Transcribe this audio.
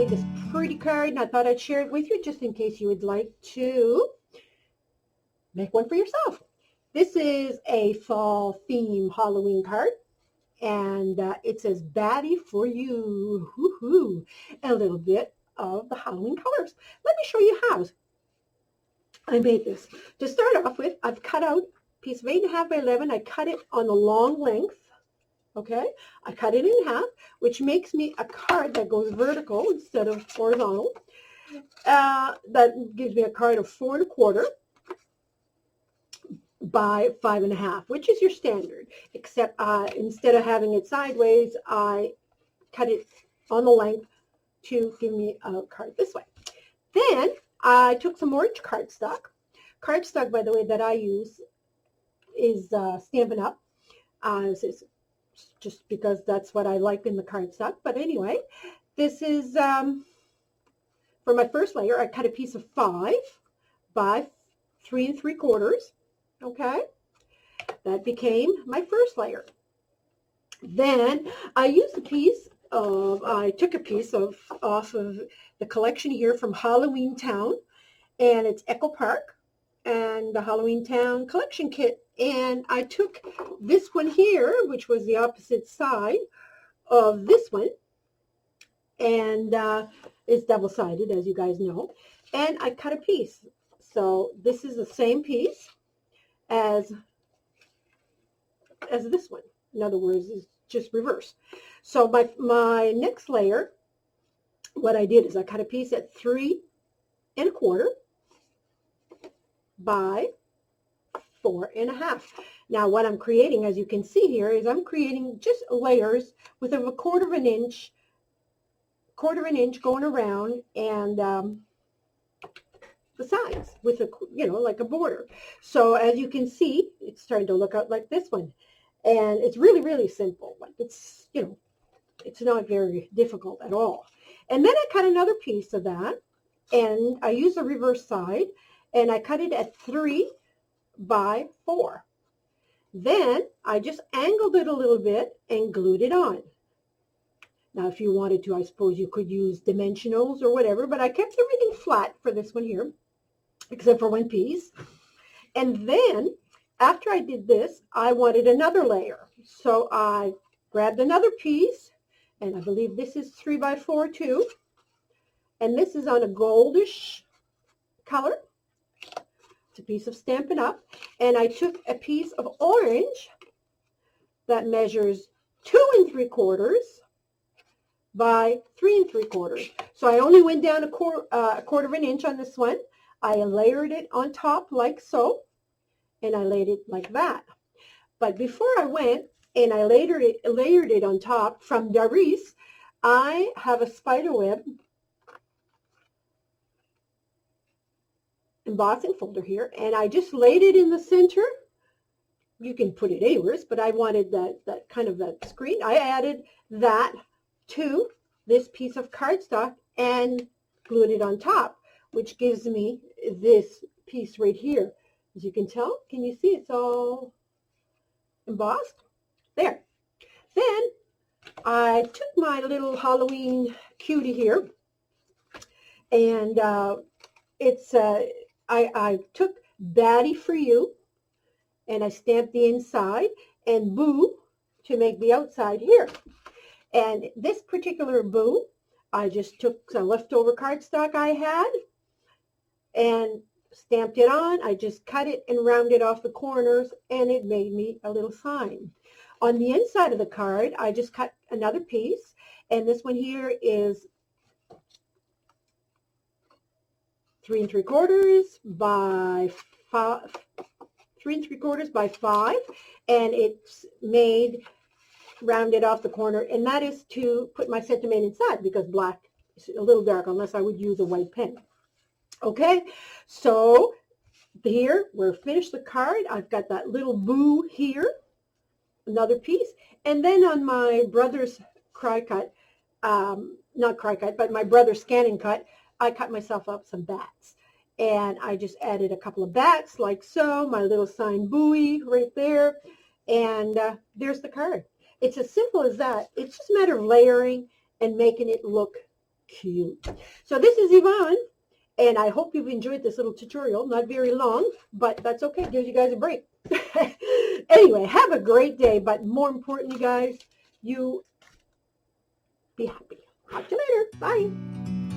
made this pretty card, and I thought I'd share it with you just in case you would like to make one for yourself. This is a fall theme Halloween card, and it says "Baddie for you." Woohoo! A little bit of the Halloween colors. Let me show you how I made this. To start off with, I've cut out a piece of 8.5 by 11. I cut it on the long length. Okay, I cut it in half, which makes me a card that goes vertical instead of horizontal. That gives me a card of 4.25 by 5.5, which is your standard, except instead of having it sideways, I cut it on the length to give me a card this way. Then I took some orange cardstock. Cardstock, by the way, that I use is Stampin' Up. This is just because that's what I like in the cardstock. But anyway, this is, for my first layer, I cut a piece of 5 by 3 3/4. Okay, that became my first layer. Then I used a piece of, I took a piece of off of the collection here from Halloween Town, and it's Echo Park and the Halloween Town collection kit. And I took this one here, which was the opposite side of this one, and it's double-sided, as you guys know, and I cut a piece. So this is the same piece as this one. In other words, it's just reverse. So my next layer, what I did is I cut a piece at 3 1/4 by 4.5. Now what I'm creating, as you can see here, is I'm creating just layers with a 1/4 inch going around, and the sides with a, like a border. So as you can see, it's starting to look out like this one, and it's really, really simple. Like it's, it's not very difficult at all. And then I cut another piece of that, and I use the reverse side, and I cut it at 3 by 4. Then I just angled it a little bit and glued it on. Now, if you wanted to, I suppose you could use dimensionals or whatever, but I kept everything flat for this one here, except for one piece. And then after I did this, I wanted another layer. So I grabbed another piece, and I believe this is 3 by 4 too. And this is on a goldish color. It's a piece of Stampin' Up. And I took a piece of orange that measures 2 3/4 by 3 3/4. So I only went down a quarter of an inch on this one. I layered it on top like so, and I laid it like that. But before I went and I layered it on top from Darice, I have a spiderweb embossing folder here, and I just laid it in the center. You can put it anywhere, but I wanted that kind of that screen. I added that to this piece of cardstock and glued it on top, which gives me this piece right here. As you can tell, can you see it's all embossed? There. Then I took my little Halloween cutie here, and I took Baddie for you, and I stamped the inside, and Boo to make the outside here. And this particular Boo, I just took some leftover cardstock I had and stamped it on. I just cut it and rounded off the corners, and it made me a little sign. On the inside of the card, I just cut another piece, and this one here is 3 3/4 by 5, 3 3/4 by 5, and it's made rounded off the corner, and that is to put my sentiment inside, because black is a little dark unless I would use a white pen. Okay, so here we're finished the card. I've got that little Boo here, another piece, and then on my brother's cry cut, not cry cut, but my brother's scanning cut, I cut myself up some bats, and I just added a couple of bats like so, my little sign buoy right there, and there's the card. It's as simple as that. It's just a matter of layering and making it look cute. So this is Yvonne, and I hope you've enjoyed this little tutorial. Not very long, but that's okay. Gives you guys a break. Anyway, have a great day, but more importantly, guys, you be happy. Talk to you later. Bye.